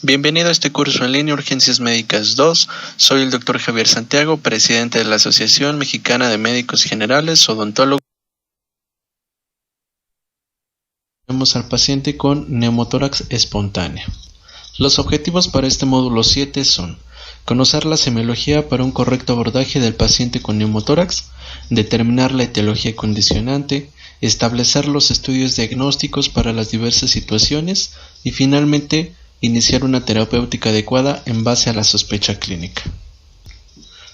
Bienvenido a este curso en línea Urgencias Médicas 2. Soy el Dr. Javier Santiago, presidente de la Asociación Mexicana de Médicos Generales, odontólogos. Tenemos al paciente con neumotórax espontáneo. Los objetivos para este módulo 7 son conocer la semiología para un correcto abordaje del paciente con neumotórax, determinar la etiología condicionante, establecer los estudios diagnósticos para las diversas situaciones y finalmente iniciar una terapéutica adecuada en base a la sospecha clínica.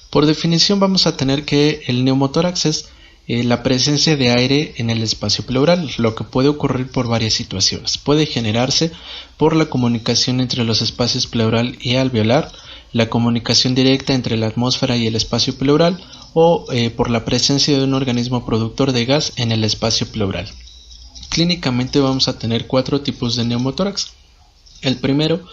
Por definición vamos a tener que el neumotórax es la presencia de aire en el espacio pleural, lo que puede ocurrir por varias situaciones. Puede generarse por la comunicación entre los espacios pleural y alveolar, la comunicación directa entre la atmósfera y el espacio pleural o por la presencia de un organismo productor de gas en el espacio pleural. Clínicamente vamos a tener 4 tipos de neumotórax. El primero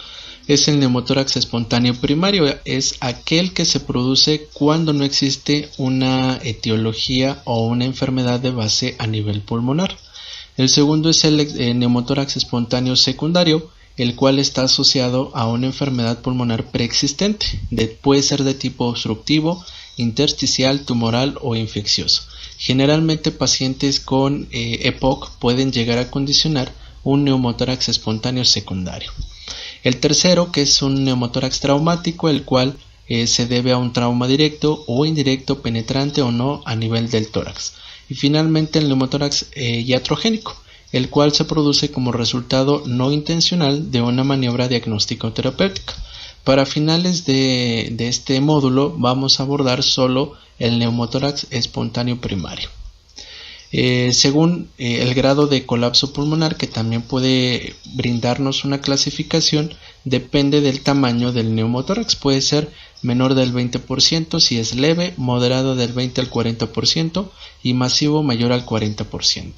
es el neumotórax espontáneo primario, es aquel que se produce cuando no existe una etiología o una enfermedad de base a nivel pulmonar. El segundo es el neumotórax espontáneo secundario, el cual está asociado a una enfermedad pulmonar preexistente, puede ser de tipo obstructivo, intersticial, tumoral o infeccioso. Generalmente pacientes con EPOC pueden llegar a condicionar un neumotórax espontáneo secundario. El tercero, que es un neumotórax traumático, el cual se debe a un trauma directo o indirecto, penetrante o no a nivel del tórax. Y finalmente el neumotórax iatrogénico, el cual se produce como resultado no intencional de una maniobra diagnóstico-terapéutica. Para finales de este módulo vamos a abordar solo el neumotórax espontáneo primario. Según el grado de colapso pulmonar, que también puede brindarnos una clasificación, depende del tamaño del neumotórax. Puede ser menor del 20% si es leve, moderado del 20 al 40% y masivo mayor al 40%.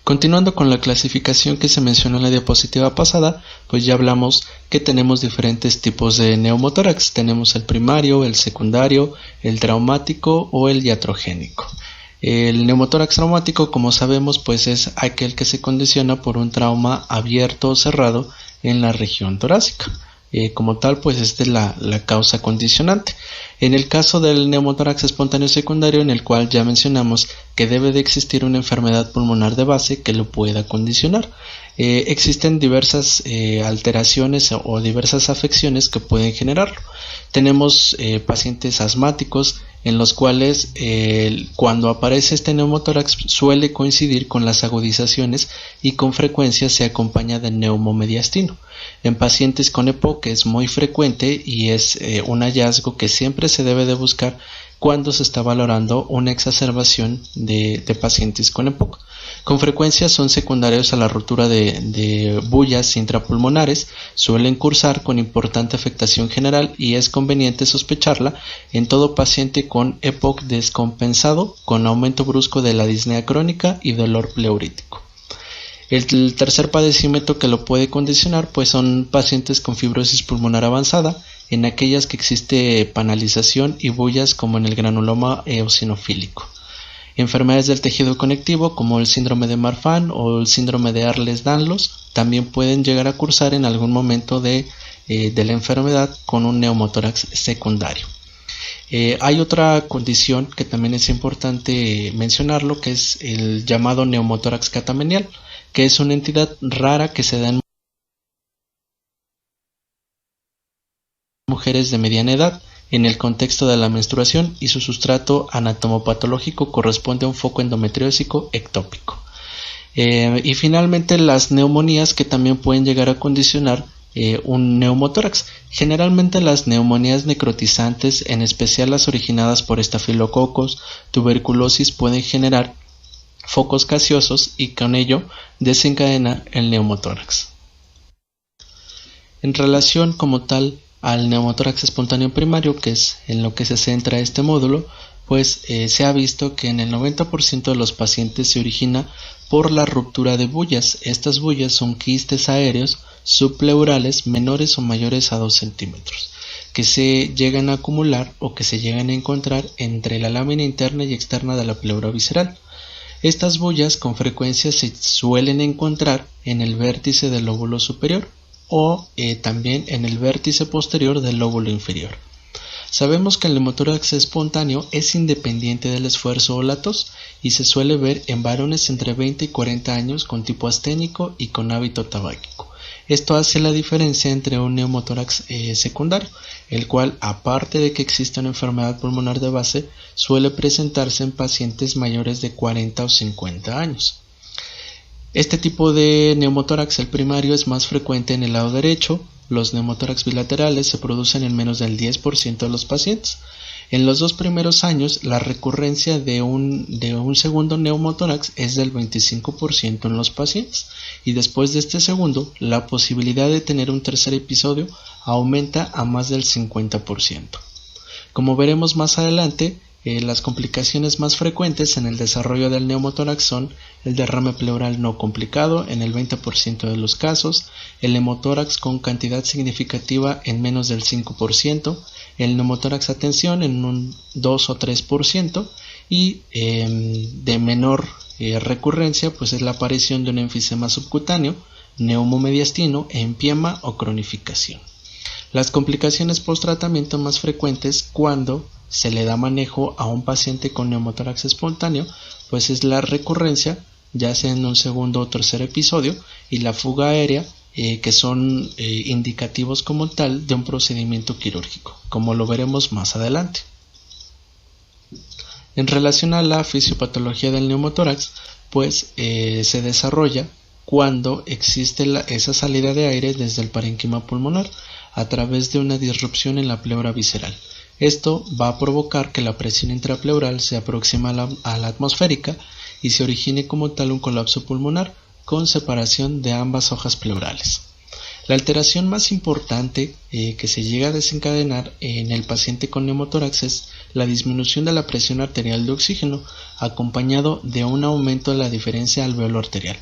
Continuando con la clasificación que se mencionó en la diapositiva pasada, pues ya hablamos que tenemos diferentes tipos de neumotórax. Tenemos el primario, el secundario, el traumático o el iatrogénico. El neumotórax traumático, como sabemos, pues es aquel que se condiciona por un trauma abierto o cerrado en la región torácica. Como tal, pues esta es la causa condicionante. En el caso del neumotórax espontáneo secundario, en el cual ya mencionamos que debe de existir una enfermedad pulmonar de base que lo pueda condicionar. Existen diversas alteraciones o diversas afecciones que pueden generarlo. Tenemos pacientes asmáticos en los cuales cuando aparece este neumotórax suele coincidir con las agudizaciones y con frecuencia se acompaña de neumomediastino. En pacientes con EPOC es muy frecuente y es un hallazgo que siempre se debe de buscar cuando se está valorando una exacerbación de pacientes con EPOC. Con frecuencia son secundarios a la ruptura de bullas intrapulmonares, suelen cursar con importante afectación general y es conveniente sospecharla en todo paciente con EPOC descompensado, con aumento brusco de la disnea crónica y dolor pleurítico. El tercer padecimiento que lo puede condicionar pues son pacientes con fibrosis pulmonar avanzada, en aquellas que existe panalización y bullas como en el granuloma eosinofílico. Enfermedades del tejido conectivo como el síndrome de Marfan o el síndrome de Ehlers-Danlos también pueden llegar a cursar en algún momento de la enfermedad con un neumotórax secundario. Hay otra condición que también es importante mencionarlo, que es el llamado neumotórax catamenial, que es una entidad rara que se da en mujeres de mediana edad en el contexto de la menstruación y su sustrato anatomopatológico corresponde a un foco endometriósico ectópico. Y finalmente las neumonías que también pueden llegar a condicionar un neumotórax. Generalmente las neumonías necrotizantes, en especial las originadas por estafilococos, tuberculosis, pueden generar focos gaseosos y con ello desencadena el neumotórax. En relación como tal al neumotórax espontáneo primario, que es en lo que se centra este módulo, pues se ha visto que en el 90% de los pacientes se origina por la ruptura de bullas. Estas bullas son quistes aéreos subpleurales menores o mayores a 2 centímetros, que se llegan a acumular o que se llegan a encontrar entre la lámina interna y externa de la pleura visceral. Estas bullas con frecuencia se suelen encontrar en el vértice del lóbulo superior, o también en el vértice posterior del lóbulo inferior. Sabemos que el neumotórax espontáneo es independiente del esfuerzo o la tos y se suele ver en varones entre 20 y 40 años con tipo asténico y con hábito tabáquico. Esto hace la diferencia entre un neumotórax secundario, el cual, aparte de que existe una enfermedad pulmonar de base, suele presentarse en pacientes mayores de 40 o 50 años. Este tipo de neumotórax, el primario, es más frecuente en el lado derecho. Los neumotórax bilaterales se producen en menos del 10% de los pacientes. En los 2 primeros años, la recurrencia de un segundo neumotórax es del 25% en los pacientes, y después de este segundo, la posibilidad de tener un tercer episodio aumenta a más del 50%. Como veremos más adelante, las complicaciones más frecuentes en el desarrollo del neumotórax son el derrame pleural no complicado en el 20% de los casos, el neumotórax con cantidad significativa en menos del 5%, el neumotórax a tensión en un 2 o 3% y de menor recurrencia pues es la aparición de un enfisema subcutáneo, neumomediastino, empiema o cronificación. Las complicaciones post-tratamiento más frecuentes cuando se le da manejo a un paciente con neumotórax espontáneo pues es la recurrencia, ya sea en un segundo o tercer episodio, y la fuga aérea, que son indicativos como tal de un procedimiento quirúrgico, como lo veremos más adelante. En relación a la fisiopatología del neumotórax, pues se desarrolla cuando existe esa salida de aire desde el parénquima pulmonar a través de una disrupción en la pleura visceral. Esto va a provocar que la presión intrapleural se aproxime a la atmosférica y se origine como tal un colapso pulmonar con separación de ambas hojas pleurales. La alteración más importante que se llega a desencadenar en el paciente con neumotórax es la disminución de la presión arterial de oxígeno, acompañado de un aumento de la diferencia alveolo-arterial.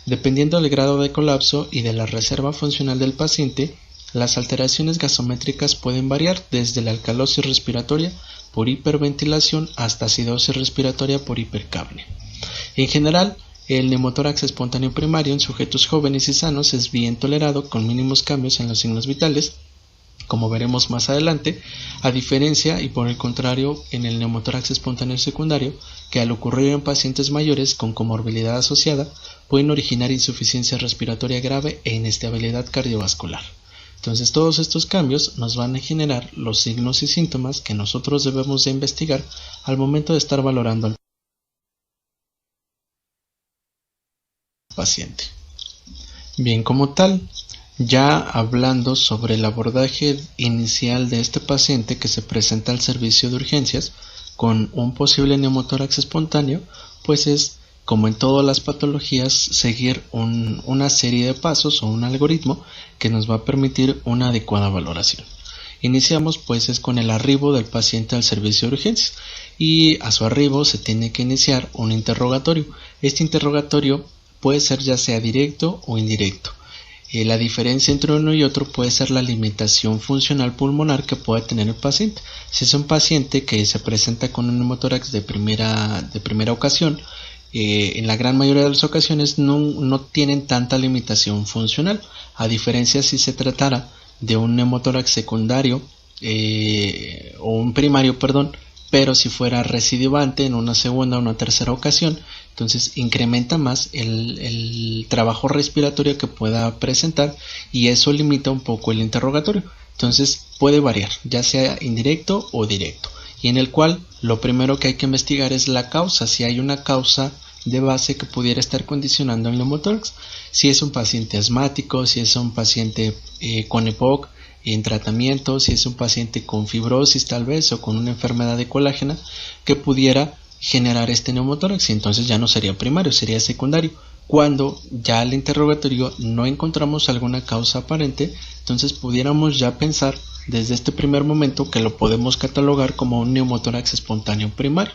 Dependiendo del grado de colapso y de la reserva funcional del paciente, las alteraciones gasométricas pueden variar desde la alcalosis respiratoria por hiperventilación hasta acidosis respiratoria por hipercapnia. En general, el neumotórax espontáneo primario en sujetos jóvenes y sanos es bien tolerado con mínimos cambios en los signos vitales, como veremos más adelante, a diferencia y por el contrario en el neumotórax espontáneo secundario, que al ocurrir en pacientes mayores con comorbilidad asociada pueden originar insuficiencia respiratoria grave e inestabilidad cardiovascular. Entonces todos estos cambios nos van a generar los signos y síntomas que nosotros debemos de investigar al momento de estar valorando al paciente. Bien, como tal, ya hablando sobre el abordaje inicial de este paciente que se presenta al servicio de urgencias con un posible neumotórax espontáneo, pues es, como en todas las patologías, seguir una serie de pasos o un algoritmo que nos va a permitir una adecuada valoración. Iniciamos pues es con el arribo del paciente al servicio de urgencias y a su arribo se tiene que iniciar un interrogatorio. Este interrogatorio puede ser ya sea directo o indirecto. La diferencia entre uno y otro puede ser la limitación funcional pulmonar que puede tener el paciente. Si es un paciente que se presenta con un neumotórax de primera ocasión, en la gran mayoría de las ocasiones no tienen tanta limitación funcional, a diferencia si se tratara de un neumotórax secundario o un primario, pero si fuera recidivante en una segunda o una tercera ocasión, entonces incrementa más el trabajo respiratorio que pueda presentar y eso limita un poco el interrogatorio. Entonces puede variar, ya sea indirecto o directo, y en el cual lo primero que hay que investigar es la causa, si hay una causa de base que pudiera estar condicionando el neumotórax, si es un paciente asmático, si es un paciente con EPOC en tratamiento, si es un paciente con fibrosis tal vez o con una enfermedad de colágena que pudiera generar este neumotórax, y entonces ya no sería primario, sería secundario. Cuando ya al interrogatorio no encontramos alguna causa aparente, entonces pudiéramos ya pensar desde este primer momento que lo podemos catalogar como un neumotórax espontáneo primario.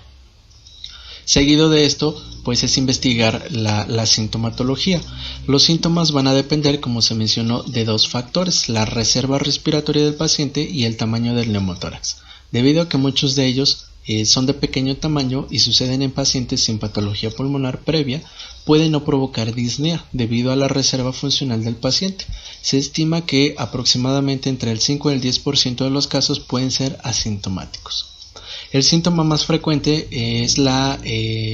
Seguido de esto, pues es investigar la sintomatología. Los síntomas van a depender, como se mencionó, de dos factores: la reserva respiratoria del paciente y el tamaño del neumotórax, debido a que muchos de ellos son de pequeño tamaño y suceden en pacientes sin patología pulmonar previa, pueden no provocar disnea debido a la reserva funcional del paciente. Se estima que aproximadamente entre el 5 y el 10% de los casos pueden ser asintomáticos. El síntoma más frecuente es la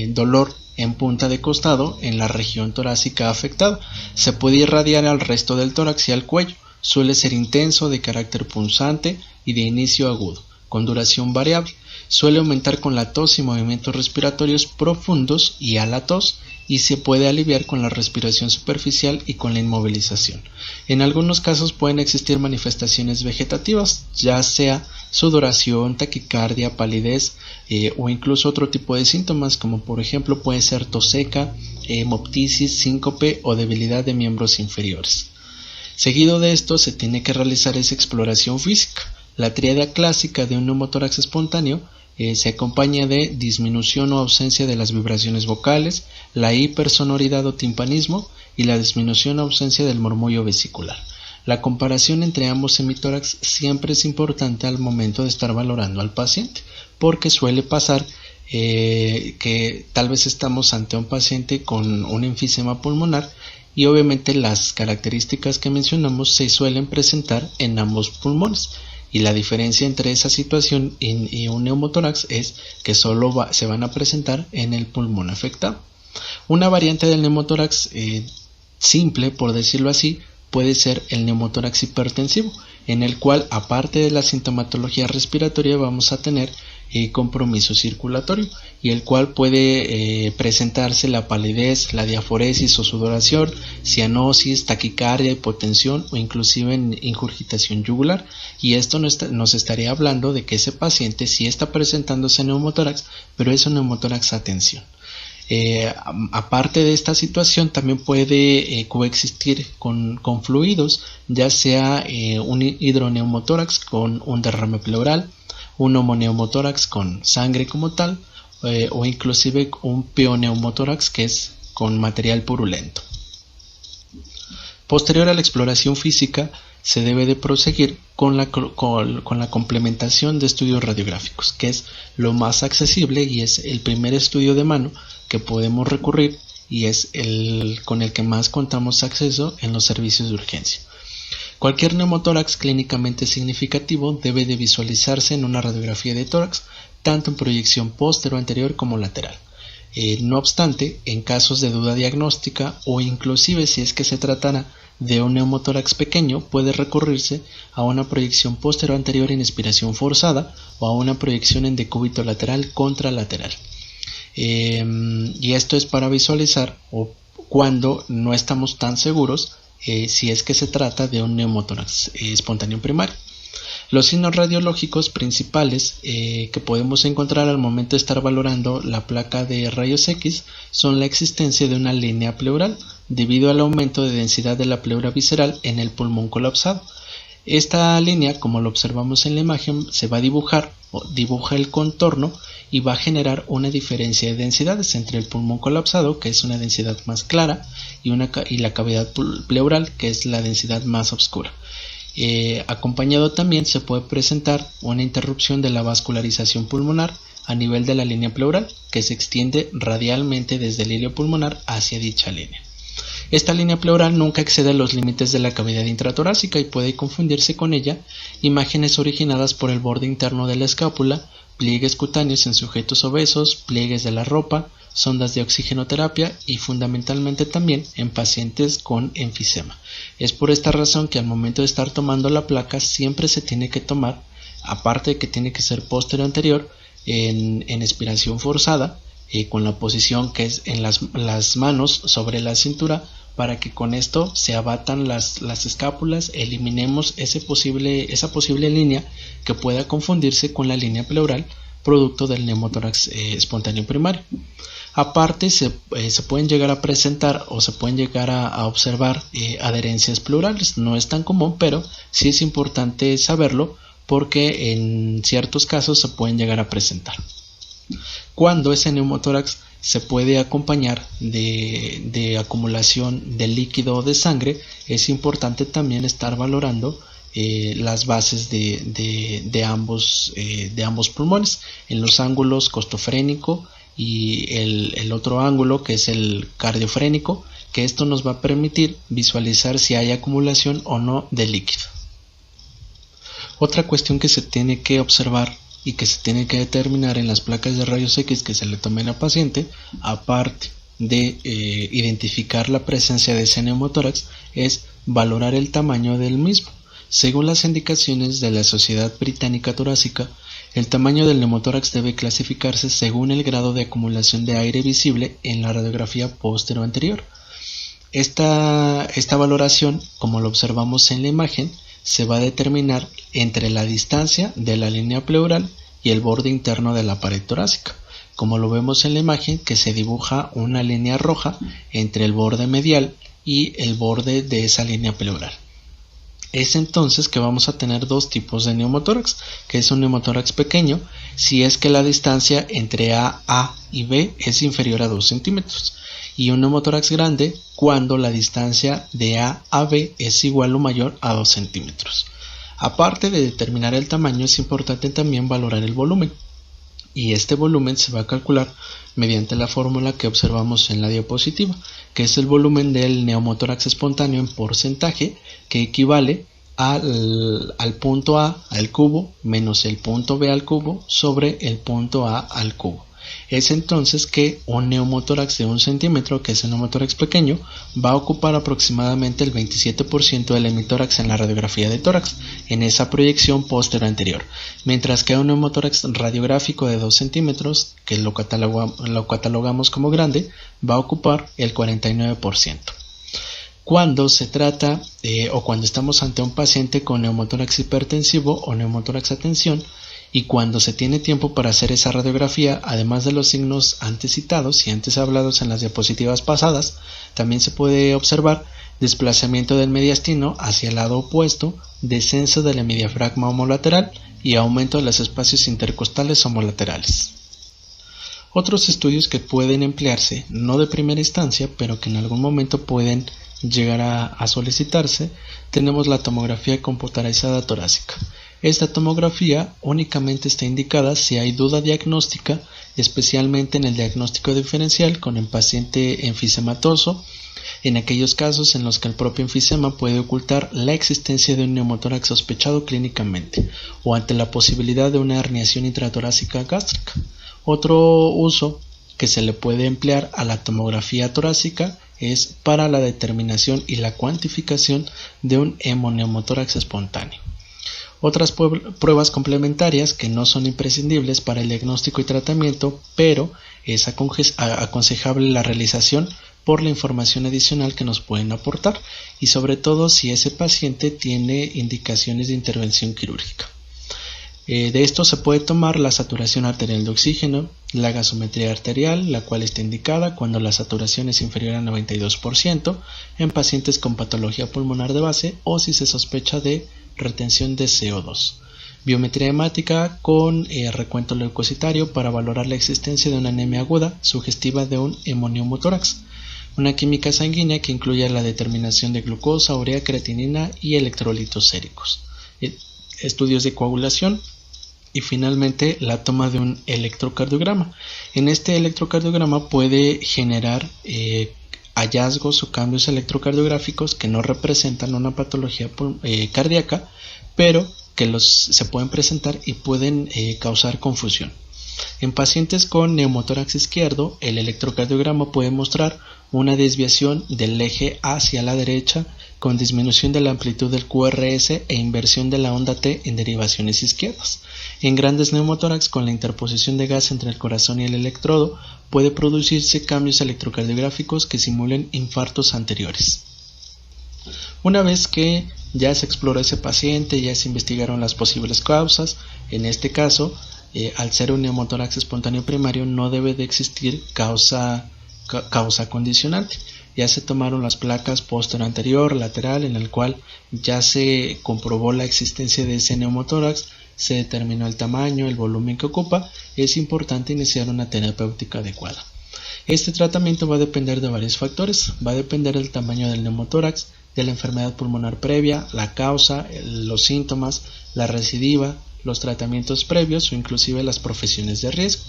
dolor en punta de costado en la región torácica afectada. Se puede irradiar al resto del tórax y al cuello. Suele ser intenso, de carácter punzante y de inicio agudo, con duración variable. Suele aumentar con la tos y movimientos respiratorios profundos y a la tos, y se puede aliviar con la respiración superficial y con la inmovilización. En algunos casos pueden existir manifestaciones vegetativas, ya sea sudoración, taquicardia, palidez o incluso otro tipo de síntomas, como por ejemplo puede ser tos seca, hemoptisis, síncope o debilidad de miembros inferiores. Seguido de esto se tiene que realizar esa exploración física. La tríada clásica de un neumotórax espontáneo se acompaña de disminución o ausencia de las vibraciones vocales, la hipersonoridad o timpanismo y la disminución o ausencia del murmullo vesicular. La comparación entre ambos semitórax siempre es importante al momento de estar valorando al paciente, porque suele pasar que tal vez estamos ante un paciente con un enfisema pulmonar y obviamente las características que mencionamos se suelen presentar en ambos pulmones. Y la diferencia entre esa situación y un neumotórax es que solo se van a presentar en el pulmón afectado. Una variante del neumotórax simple, por decirlo así, puede ser el neumotórax hipertensivo, en el cual aparte de la sintomatología respiratoria vamos a tener compromiso circulatorio, y el cual puede presentarse la palidez, la diaforesis o sudoración, cianosis, taquicardia, hipotensión o inclusive en ingurgitación yugular, y esto nos estaría hablando de que ese paciente sí está presentándose neumotórax, pero es un neumotórax a tensión. Aparte de esta situación también puede coexistir con fluidos, ya sea un hidroneumotórax con un derrame pleural, un homoneumotórax con sangre como tal, o inclusive un pioneumotórax que es con material purulento. Posterior a la exploración física se debe de proseguir con la complementación de estudios radiográficos, que es lo más accesible y es el primer estudio de mano que podemos recurrir y es el con el que más contamos acceso en los servicios de urgencia. Cualquier neumotórax clínicamente significativo debe de visualizarse en una radiografía de tórax, tanto en proyección póstero anterior como lateral. No obstante, en casos de duda diagnóstica o inclusive si es que se tratara de un neumotórax pequeño, puede recurrirse a una proyección póstero anterior en expiración forzada o a una proyección en decúbito lateral contralateral. Y esto es para visualizar o cuando no estamos tan seguros si es que se trata de un neumotórax espontáneo primario. Los signos radiológicos principales que podemos encontrar al momento de estar valorando la placa de rayos X son la existencia de una línea pleural debido al aumento de densidad de la pleura visceral en el pulmón colapsado. Esta línea, como lo observamos en la imagen, se va a dibujar o dibuja el contorno y va a generar una diferencia de densidades entre el pulmón colapsado, que es una densidad más clara, y la cavidad pleural, que es la densidad más oscura. Acompañado también se puede presentar una interrupción de la vascularización pulmonar a nivel de la línea pleural, que se extiende radialmente desde el hilio pulmonar hacia dicha línea. Esta línea pleural nunca excede los límites de la cavidad intratorácica y puede confundirse con ella imágenes originadas por el borde interno de la escápula, pliegues cutáneos en sujetos obesos, pliegues de la ropa, sondas de oxigenoterapia y fundamentalmente también en pacientes con enfisema. Es por esta razón que al momento de estar tomando la placa siempre se tiene que tomar, aparte de que tiene que ser posterior anterior, en expiración forzada, con la posición que es en las manos sobre la cintura, para que con esto se abatan las escápulas, eliminemos esa posible línea que pueda confundirse con la línea pleural producto del neumotórax espontáneo primario. Aparte se pueden llegar a presentar o se pueden llegar a observar adherencias pleurales. No es tan común, pero sí es importante saberlo porque en ciertos casos se pueden llegar a presentar. Cuando ese neumotórax se puede acompañar de acumulación de líquido o de sangre, es importante también estar valorando las bases de ambos pulmones, en los ángulos costofrénico y el otro ángulo, que es el cardiofrénico, que esto nos va a permitir visualizar si hay acumulación o no de líquido. Otra cuestión que se tiene que observar y que se tiene que determinar en las placas de rayos X que se le tomen al paciente, aparte de identificar la presencia de ese neumotórax, es valorar el tamaño del mismo. Según las indicaciones de la Sociedad Británica Torácica, el tamaño del neumotórax debe clasificarse según el grado de acumulación de aire visible en la radiografía póstero anterior. Esta valoración, como lo observamos en la imagen, se va a determinar entre la distancia de la línea pleural y el borde interno de la pared torácica, como lo vemos en la imagen, que se dibuja una línea roja entre el borde medial y el borde de esa línea pleural. Es entonces que vamos a tener dos tipos de neumotórax, que es un neumotórax pequeño si es que la distancia entre A y B es inferior a 2 centímetros, y un neumotórax grande cuando la distancia de A a B es igual o mayor a 2 centímetros. Aparte de determinar el tamaño, es importante también valorar el volumen, y este volumen se va a calcular mediante la fórmula que observamos en la diapositiva, que es el volumen del neumotórax espontáneo en porcentaje, que equivale al punto A al cubo menos el punto B al cubo sobre el punto A al cubo. Es entonces que un neumotórax de 1 centímetro, que es el neumotórax pequeño, va a ocupar aproximadamente el 27% del hemitórax en la radiografía de tórax, en esa proyección póstero anterior, mientras que un neumotórax radiográfico de 2 centímetros, que lo catalogamos como grande, va a ocupar el 49%. Cuando se trata o cuando estamos ante un paciente con neumotórax hipertensivo o neumotórax a tensión, y cuando se tiene tiempo para hacer esa radiografía, además de los signos antes citados y antes hablados en las diapositivas pasadas, también se puede observar desplazamiento del mediastino hacia el lado opuesto, descenso del hemidiafragma homolateral y aumento de los espacios intercostales homolaterales. Otros estudios que pueden emplearse, no de primera instancia, pero que en algún momento pueden llegar a solicitarse, tenemos la tomografía computarizada torácica. Esta tomografía únicamente está indicada si hay duda diagnóstica, especialmente en el diagnóstico diferencial con el paciente enfisematoso, en aquellos casos en los que el propio enfisema puede ocultar la existencia de un neumotórax sospechado clínicamente, o ante la posibilidad de una herniación intratorácica gástrica. Otro uso que se le puede emplear a la tomografía torácica es para la determinación y la cuantificación de un hemoneumotórax espontáneo. Otras pruebas complementarias que no son imprescindibles para el diagnóstico y tratamiento, pero es aconsejable la realización por la información adicional que nos pueden aportar, y sobre todo si ese paciente tiene indicaciones de intervención quirúrgica. De esto se puede tomar la saturación arterial de oxígeno, la gasometría arterial, la cual está indicada cuando la saturación es inferior al 92% en pacientes con patología pulmonar de base o si se sospecha de retención de CO2. Biometría hemática con recuento leucocitario para valorar la existencia de una anemia aguda sugestiva de un hemoneumotórax. Una química sanguínea que incluya la determinación de glucosa, urea, creatinina y electrolitos séricos. Estudios de coagulación. Y finalmente la toma de un electrocardiograma. En este electrocardiograma puede generar hallazgos o cambios electrocardiográficos que no representan una patología cardíaca, pero que se pueden presentar y pueden causar confusión. En pacientes con neumotórax izquierdo, el electrocardiograma puede mostrar una desviación del eje hacia la derecha con disminución de la amplitud del QRS e inversión de la onda T en derivaciones izquierdas. En grandes neumotórax, con la interposición de gas entre el corazón y el electrodo, puede producirse cambios electrocardiográficos que simulen infartos anteriores. Una vez que ya se exploró ese paciente, ya se investigaron las posibles causas, en este caso, al ser un neumotórax espontáneo primario, no debe de existir causa condicionante. Ya se tomaron las placas póstero anterior, lateral, en el cual ya se comprobó la existencia de ese neumotórax, se determinó el tamaño, el volumen que ocupa. Es importante iniciar una terapéutica adecuada. Este tratamiento va a depender de varios factores. Va a depender del tamaño del neumotórax, de la enfermedad pulmonar previa, la causa, los síntomas, la recidiva, los tratamientos previos o inclusive las profesiones de riesgo.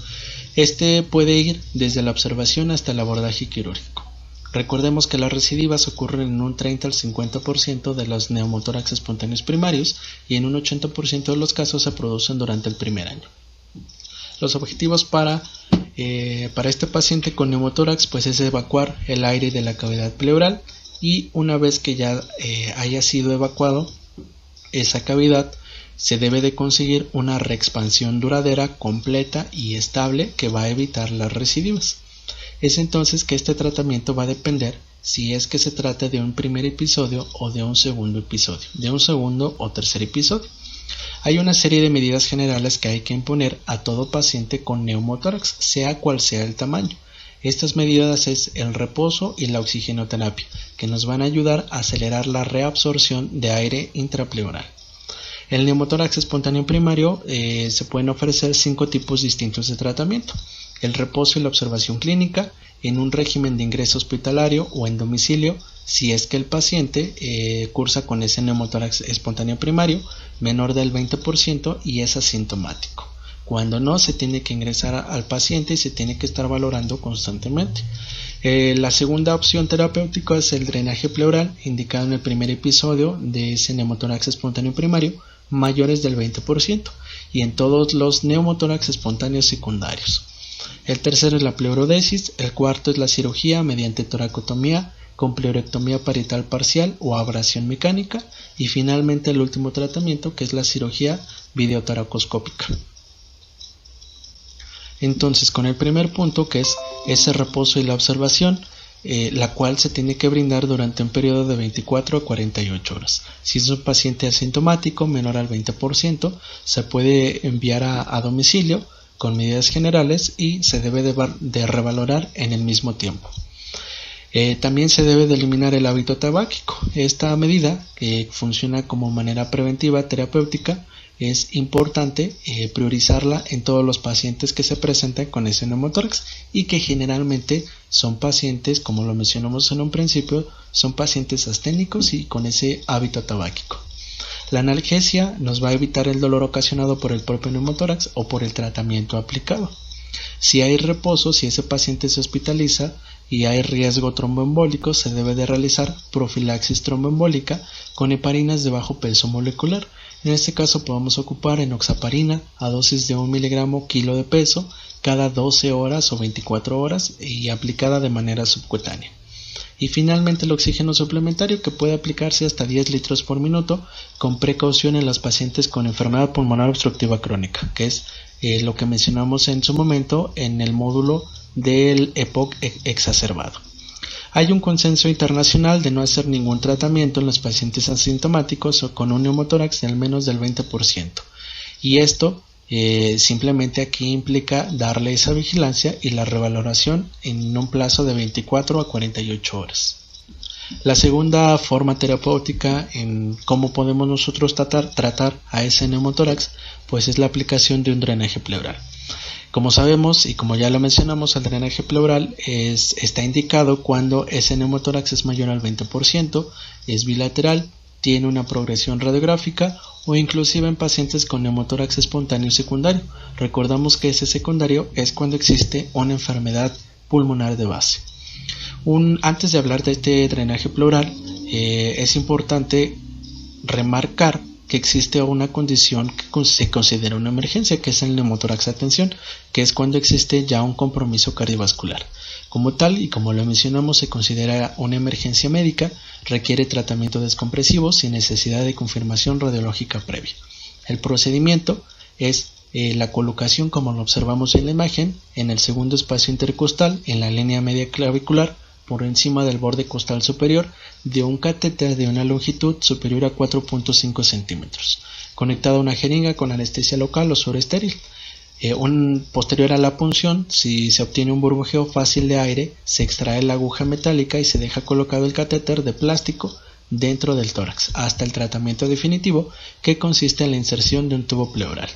Este puede ir desde la observación hasta el abordaje quirúrgico. Recordemos que las recidivas ocurren en un 30 al 50% de los neumotórax espontáneos primarios y en un 80% de los casos se producen durante el primer año. Los objetivos para este paciente con neumotórax pues es evacuar el aire de la cavidad pleural, y una vez que ya haya sido evacuado esa cavidad, se debe de conseguir una reexpansión duradera, completa y estable que va a evitar las recidivas. Es entonces que este tratamiento va a depender si es que se trata de un primer episodio o de un segundo episodio, de un segundo o tercer episodio. Hay una serie de medidas generales que hay que imponer a todo paciente con neumotórax, sea cual sea el tamaño. Estas medidas es el reposo y la oxigenoterapia, que nos van a ayudar a acelerar la reabsorción de aire intrapleural. En el neumotórax espontáneo primario se pueden ofrecer 5 tipos distintos de tratamiento. El reposo y la observación clínica en un régimen de ingreso hospitalario o en domicilio si es que el paciente cursa con ese neumotórax espontáneo primario menor del 20% y es asintomático. Cuando no, se tiene que ingresar al paciente y se tiene que estar valorando constantemente. La segunda opción terapéutica es el drenaje pleural, indicado en el primer episodio de ese neumotórax espontáneo primario, mayores del 20%, y en todos los neumotórax espontáneos secundarios. El tercero es la pleurodesis, el cuarto es la cirugía mediante toracotomía con pleurectomía parietal parcial o abrasión mecánica, y finalmente el último tratamiento, que es la cirugía videotoracoscópica. Entonces, con el primer punto, que es ese reposo y la observación, la cual se tiene que brindar durante un periodo de 24 a 48 horas. Si es un paciente asintomático menor al 20%, se puede enviar a domicilio con medidas generales y se debe de revalorar en el mismo tiempo. También se debe de eliminar el hábito tabáquico. Esta medida, que funciona como manera preventiva terapéutica, es importante priorizarla en todos los pacientes que se presentan con ese neumotórax y que generalmente son pacientes, como lo mencionamos en un principio, son pacientes asténicos y con ese hábito tabáquico. La analgesia nos va a evitar el dolor ocasionado por el propio neumotórax o por el tratamiento aplicado. Si hay reposo, si ese paciente se hospitaliza y hay riesgo tromboembólico, se debe de realizar profilaxis tromboembólica con heparinas de bajo peso molecular. En este caso podemos ocupar enoxaparina a dosis de 1 miligramo kilo de peso cada 12 horas o 24 horas y aplicada de manera subcutánea. Y finalmente el oxígeno suplementario, que puede aplicarse hasta 10 litros por minuto con precaución en los pacientes con enfermedad pulmonar obstructiva crónica, que es lo que mencionamos en su momento en el módulo del EPOC exacerbado. Hay un consenso internacional de no hacer ningún tratamiento en los pacientes asintomáticos o con un neumotórax de al menos del 20%. Y esto simplemente aquí implica darle esa vigilancia y la revaloración en un plazo de 24 a 48 horas. La segunda forma terapéutica en cómo podemos nosotros tratar a ese neumotórax, pues es la aplicación de un drenaje pleural. Como sabemos y como ya lo mencionamos, el drenaje pleural está indicado cuando ese neumotórax es mayor al 20%, es bilateral, tiene una progresión radiográfica o inclusive en pacientes con neumotórax espontáneo secundario. Recordamos que ese secundario es cuando existe una enfermedad pulmonar de base. Antes de hablar de este drenaje pleural, es importante remarcar que existe una condición que se considera una emergencia, que es el neumotórax a tensión, que es cuando existe ya un compromiso cardiovascular. Como tal, y como lo mencionamos, se considera una emergencia médica, requiere tratamiento descompresivo sin necesidad de confirmación radiológica previa. El procedimiento es la colocación, como lo observamos en la imagen, en el segundo espacio intercostal, en la línea media clavicular, por encima del borde costal superior, de un catéter de una longitud superior a 4.5 centímetros, conectado a una jeringa con anestesia local o suero estéril. Posterior a la punción, si se obtiene un burbujeo fácil de aire, se extrae la aguja metálica y se deja colocado el catéter de plástico dentro del tórax, hasta el tratamiento definitivo, que consiste en la inserción de un tubo pleural.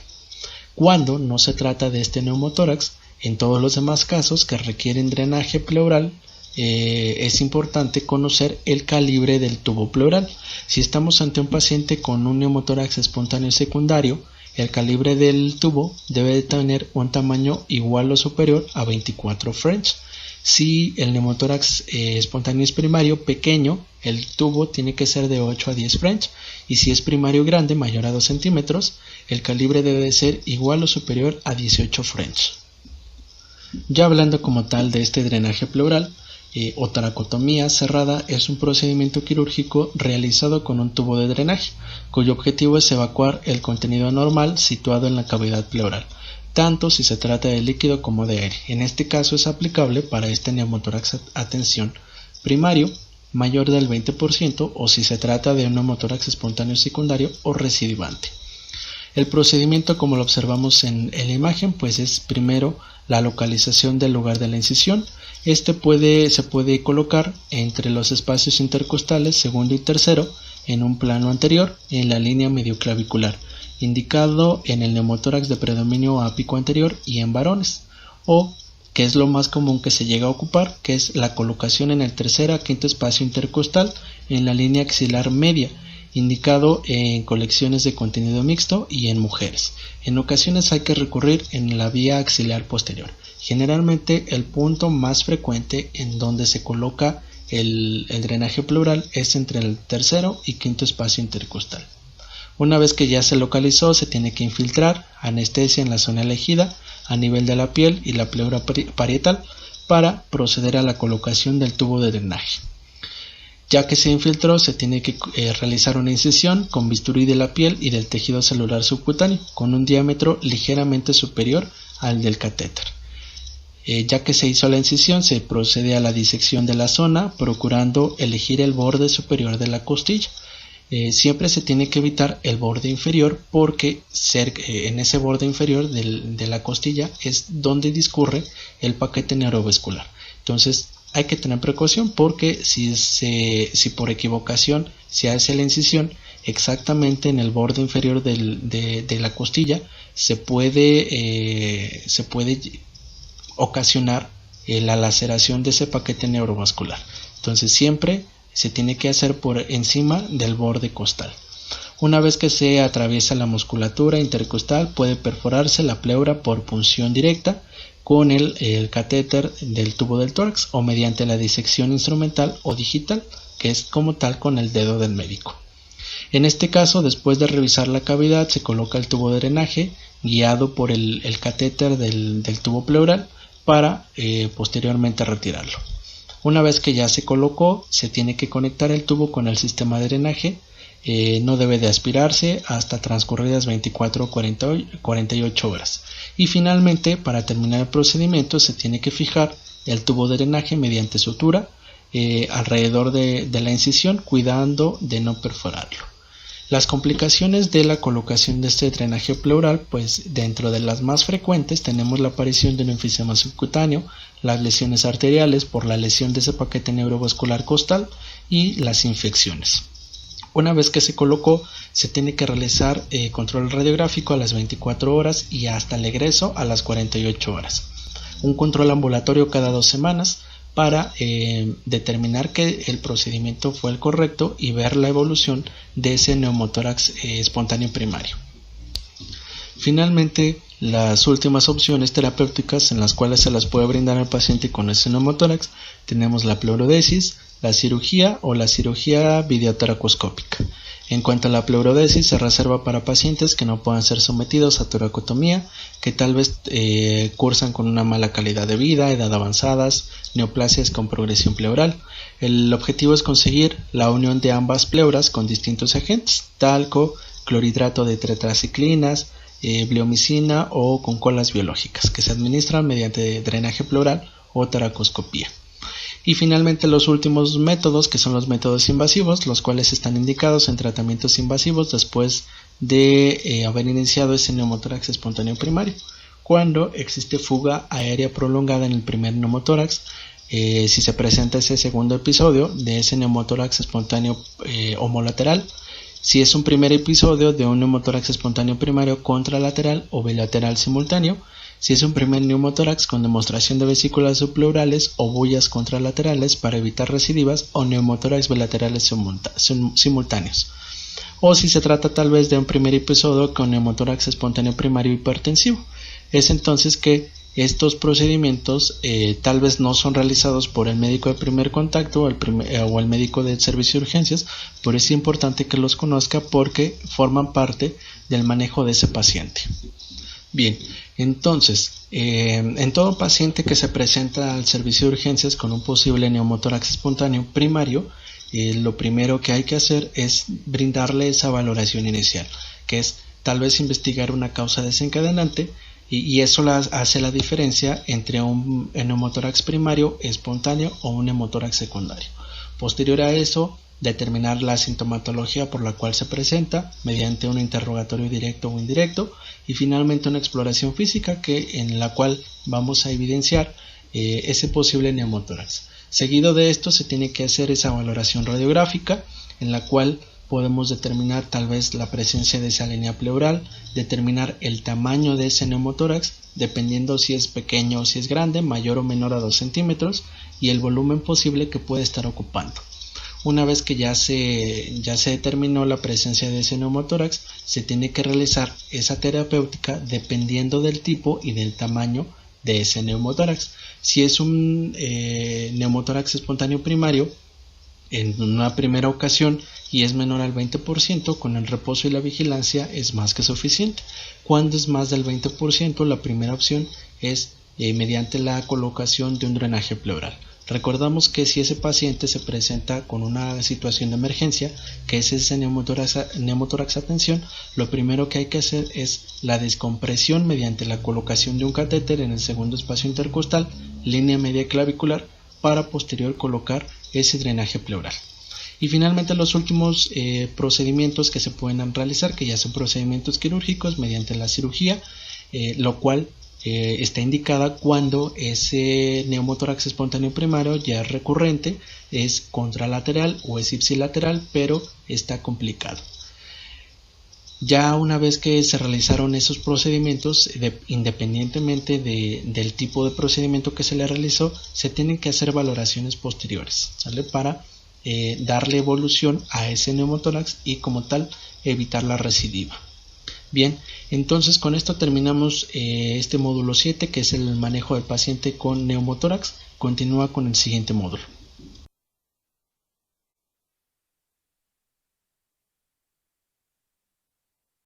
Cuando no se trata de este neumotórax, en todos los demás casos que requieren drenaje pleural, es importante conocer el calibre del tubo pleural. Si estamos ante un paciente con un neumotórax espontáneo secundario, el calibre del tubo debe de tener un tamaño igual o superior a 24 French. Si el neumotórax espontáneo es primario pequeño, el tubo tiene que ser de 8 a 10 French, y si es primario grande, mayor a 2 centímetros, el calibre debe de ser igual o superior a 18 French. Ya hablando como tal de este drenaje pleural, o toracotomía cerrada es un procedimiento quirúrgico realizado con un tubo de drenaje, cuyo objetivo es evacuar el contenido anormal situado en la cavidad pleural, tanto si se trata de líquido como de aire. En este caso es aplicable para este neumotórax a tensión primario mayor del 20% o si se trata de un neumotórax espontáneo secundario o recidivante. El procedimiento, como lo observamos en la imagen, pues es primero la localización del lugar de la incisión. Este se puede colocar entre los espacios intercostales segundo y tercero en un plano anterior en la línea medioclavicular, indicado en el neumotórax de predominio ápico anterior y en varones, o que es lo más común que se llega a ocupar, que es la colocación en el tercer a quinto espacio intercostal en la línea axilar media, indicado en colecciones de contenido mixto y en mujeres. En ocasiones hay que recurrir en la vía axilar posterior. Generalmente el punto más frecuente en donde se coloca el drenaje pleural es entre el tercero y quinto espacio intercostal. Una vez que ya se localizó, se tiene que infiltrar anestesia en la zona elegida a nivel de la piel y la pleura parietal para proceder a la colocación del tubo de drenaje. Ya que se infiltró, se tiene que realizar una incisión con bisturí de la piel y del tejido celular subcutáneo con un diámetro ligeramente superior al del catéter. Ya que se hizo la incisión, se procede a la disección de la zona, procurando elegir el borde superior de la costilla. Siempre se tiene que evitar el borde inferior porque en ese borde inferior de la costilla es donde discurre el paquete neurovascular. Entonces hay que tener precaución porque si por equivocación se hace la incisión exactamente en el borde inferior de la costilla, se puede ocasionar la laceración de ese paquete neurovascular. Entonces siempre se tiene que hacer por encima del borde costal. Una vez que se atraviesa la musculatura intercostal, puede perforarse la pleura por punción directa con el catéter del tubo del tórax o mediante la disección instrumental o digital, que es como tal con el dedo del médico. En este caso, después de revisar la cavidad, se coloca el tubo de drenaje guiado por el catéter del tubo pleural para posteriormente retirarlo. Una vez que ya se colocó, se tiene que conectar el tubo con el sistema de drenaje. No debe de aspirarse hasta transcurridas 24 o 48 horas. Y finalmente, para terminar el procedimiento, se tiene que fijar el tubo de drenaje mediante sutura alrededor de la incisión, cuidando de no perforarlo. Las complicaciones de la colocación de este drenaje pleural, pues dentro de las más frecuentes tenemos la aparición de un enfisema subcutáneo, las lesiones arteriales por la lesión de ese paquete neurovascular costal y las infecciones. Una vez que se colocó, se tiene que realizar control radiográfico a las 24 horas y hasta el egreso a las 48 horas. Un control ambulatorio cada 2 semanas para determinar que el procedimiento fue el correcto y ver la evolución de ese neumotórax espontáneo primario. Finalmente, las últimas opciones terapéuticas en las cuales se las puede brindar al paciente con ese neumotórax, tenemos la pleurodesis, la cirugía o la cirugía videotoracoscópica. En cuanto a la pleurodesis, se reserva para pacientes que no puedan ser sometidos a toracotomía, que tal vez cursan con una mala calidad de vida, edad avanzadas, neoplasias con progresión pleural. El objetivo es conseguir la unión de ambas pleuras con distintos agentes, talco, clorhidrato de tetraciclinas, bleomicina o con colas biológicas, que se administran mediante drenaje pleural o toracoscopía. Y finalmente los últimos métodos, que son los métodos invasivos, los cuales están indicados en tratamientos invasivos después de haber iniciado ese neumotórax espontáneo primario. Cuando existe fuga aérea prolongada en el primer neumotórax, si se presenta ese segundo episodio de ese neumotórax espontáneo homolateral, si es un primer episodio de un neumotórax espontáneo primario contralateral o bilateral simultáneo, Si es un primer neumotórax con demostración de vesículas subpleurales o bullas contralaterales para evitar recidivas o neumotórax bilaterales simultáneos. O si se trata tal vez de un primer episodio con neumotórax espontáneo primario hipertensivo. Es entonces que estos procedimientos tal vez no son realizados por el médico de primer contacto o el médico del servicio de urgencias, pero es importante que los conozca porque forman parte del manejo de ese paciente. Bien, entonces, en todo paciente que se presenta al servicio de urgencias con un posible neumotórax espontáneo primario, lo primero que hay que hacer es brindarle esa valoración inicial, que es tal vez investigar una causa desencadenante, y eso hace la diferencia entre un neumotórax primario espontáneo o un neumotórax secundario. Posterior a eso, determinar la sintomatología por la cual se presenta mediante un interrogatorio directo o indirecto, y finalmente una exploración física en la cual vamos a evidenciar ese posible neumotórax. Seguido de esto se tiene que hacer esa valoración radiográfica en la cual podemos determinar tal vez la presencia de esa línea pleural, determinar el tamaño de ese neumotórax, dependiendo si es pequeño o si es grande, mayor o menor a 2 centímetros, y el volumen posible que puede estar ocupando. Una vez que ya se determinó la presencia de ese neumotórax, se tiene que realizar esa terapéutica dependiendo del tipo y del tamaño de ese neumotórax. Si es un neumotórax espontáneo primario, en una primera ocasión y es menor al 20%, con el reposo y la vigilancia es más que suficiente. Cuando es más del 20%, la primera opción es mediante la colocación de un drenaje pleural. Recordamos que si ese paciente se presenta con una situación de emergencia, que es ese neumotórax a tensión, lo primero que hay que hacer es la descompresión mediante la colocación de un catéter en el segundo espacio intercostal, línea media clavicular, para posterior colocar ese drenaje pleural. Y finalmente los últimos procedimientos que se pueden realizar, que ya son procedimientos quirúrgicos mediante la cirugía, lo cual está indicada cuando ese neumotórax espontáneo primario ya es recurrente, es contralateral o es ipsilateral, pero está complicado. Ya una vez que se realizaron esos procedimientos, independientemente del tipo de procedimiento que se le realizó, se tienen que hacer valoraciones posteriores, ¿sale? Para darle evolución a ese neumotórax y como tal evitar la recidiva. Bien, entonces con esto terminamos este módulo 7, que es el manejo del paciente con neumotórax. Continúa con el siguiente módulo.